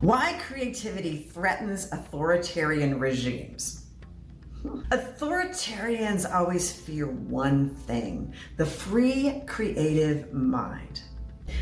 Why creativity threatens authoritarian regimes. Authoritarians always fear one thing: the free creative mind.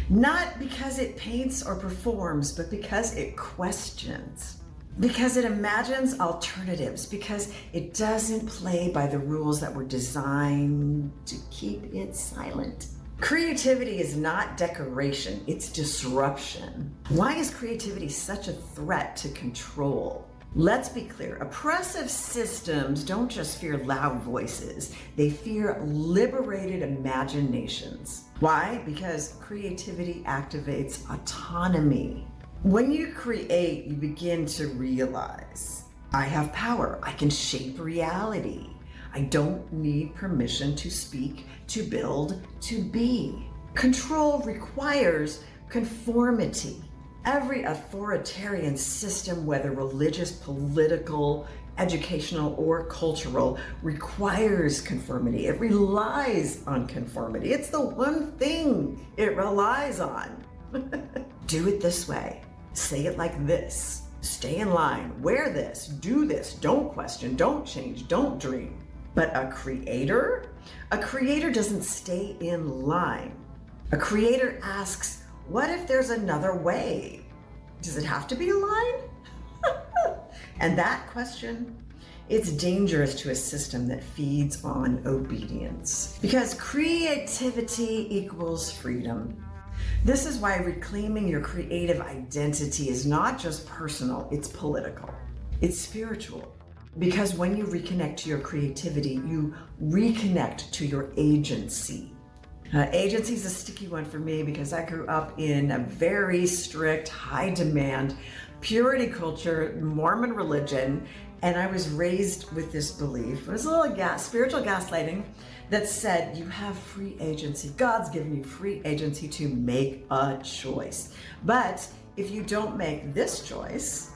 Not because it paints or performs, but because it questions. Because it imagines alternatives, because it doesn't play by the rules that were designed to keep it silent. Creativity is not decoration, it's disruption. Why is creativity such a threat to control? Let's be clear, oppressive systems don't just fear loud voices, they fear liberated imaginations. Why? Because creativity activates autonomy. When you create, you begin to realize, I have power, I can shape reality. I don't need permission to speak, to build, to be. Control requires conformity. Every authoritarian system, whether religious, political, educational, or cultural, requires conformity. It relies on conformity. It's the one thing it relies on. Do it this way. Say it like this. Stay in line. Wear this. Do this. Don't question. Don't change. Don't dream. But a creator doesn't stay in line. A creator asks, what if there's another way? Does it have to be a line? And that question, it's dangerous to a system that feeds on obedience. Because creativity equals freedom. This is why reclaiming your creative identity is not just personal, it's political. It's spiritual. Because when you reconnect to your creativity, you reconnect to your agency. Agency is a sticky one for me because I grew up in a very strict, high demand, purity culture, Mormon religion, and I was raised with this belief. It was a little spiritual gaslighting that said you have free agency. God's given you free agency to make a choice. But if you don't make this choice,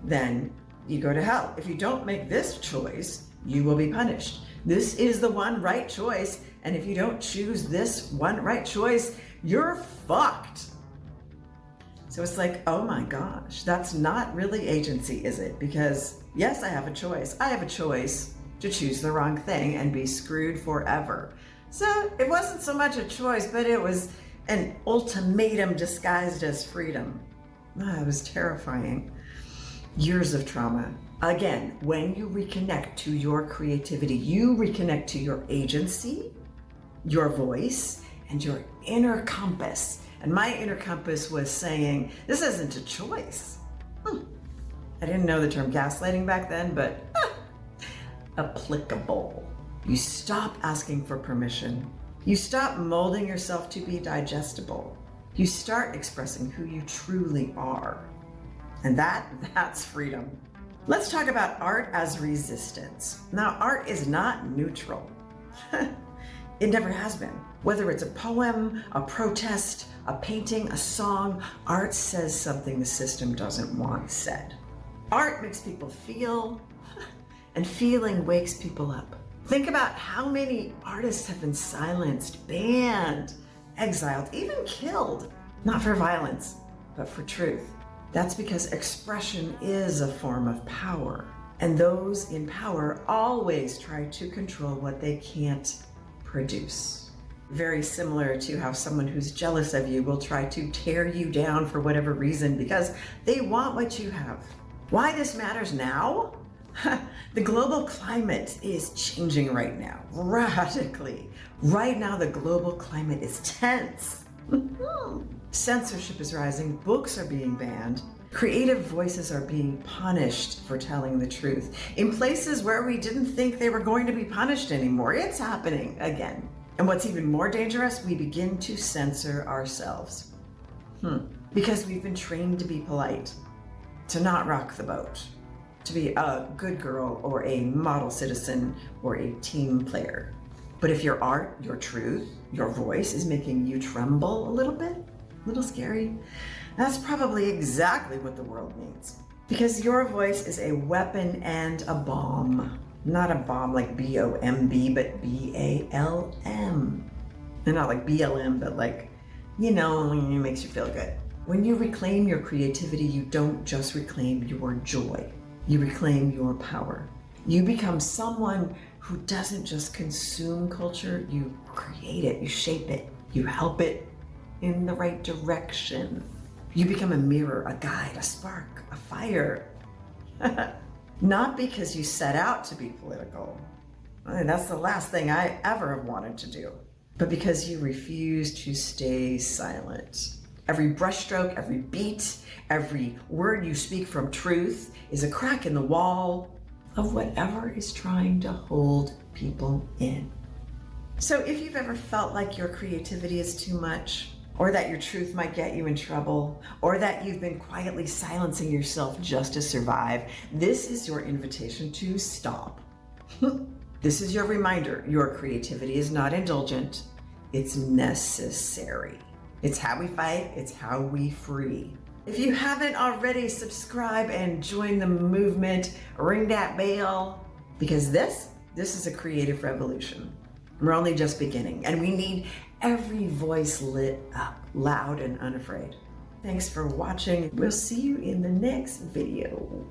then you go to hell. If you don't make this choice, you will be punished. This is the one right choice, and if you don't choose this one right choice, you're fucked. So it's like, oh my gosh, that's not really agency, is it? Because yes, I have a choice. I have a choice to choose the wrong thing and be screwed forever. So it wasn't so much a choice, but it was an ultimatum disguised as freedom. It was terrifying. Years of trauma. Again, when you reconnect to your creativity, you reconnect to your agency, your voice, and your inner compass. And my inner compass was saying, this isn't a choice. I didn't know the term gaslighting back then, but applicable. You stop asking for permission. You stop molding yourself to be digestible. You start expressing who you truly are. And that's freedom. Let's talk about art as resistance. Now, art is not neutral. It never has been. Whether it's a poem, a protest, a painting, a song, art says something the system doesn't want said. Art makes people feel, and feeling wakes people up. Think about how many artists have been silenced, banned, exiled, even killed. Not for violence, but for truth. That's because expression is a form of power, and those in power always try to control what they can't produce. Very similar to how someone who's jealous of you will try to tear you down for whatever reason because they want what you have. Why this matters now? The global climate is changing right now, radically. Right now, the global climate is tense. Censorship is rising, books are being banned, creative voices are being punished for telling the truth. In places where we didn't think they were going to be punished anymore, it's happening again. And what's even more dangerous, we begin to censor ourselves. Because we've been trained to be polite, to not rock the boat, to be a good girl or a model citizen or a team player. But if your art, your truth, your voice is making you tremble a little bit, a little scary, that's probably exactly what the world needs. Because your voice is a weapon and a balm. Not a bomb like B-O-M-B, but B-A-L-M. And not like BLM, but like, it makes you feel good. When you reclaim your creativity, you don't just reclaim your joy. You reclaim your power. You become someone who doesn't just consume culture, you create it, you shape it, you help it in the right direction. You become a mirror, a guide, a spark, a fire. Not because you set out to be political. I mean, that's the last thing I ever have wanted to do. But because you refuse to stay silent. Every brushstroke, every beat, every word you speak from truth is a crack in the wall of whatever is trying to hold people in. So if you've ever felt like your creativity is too much, or that your truth might get you in trouble, or that you've been quietly silencing yourself just to survive, this is your invitation to stop. This is your reminder. Your creativity is not indulgent, it's necessary. It's how we fight, it's how we free. If you haven't already, subscribe and join the movement, ring that bell, because this is a creative revolution. We're only just beginning, and we need every voice lit up, loud and unafraid. Thanks for watching. We'll see you in the next video.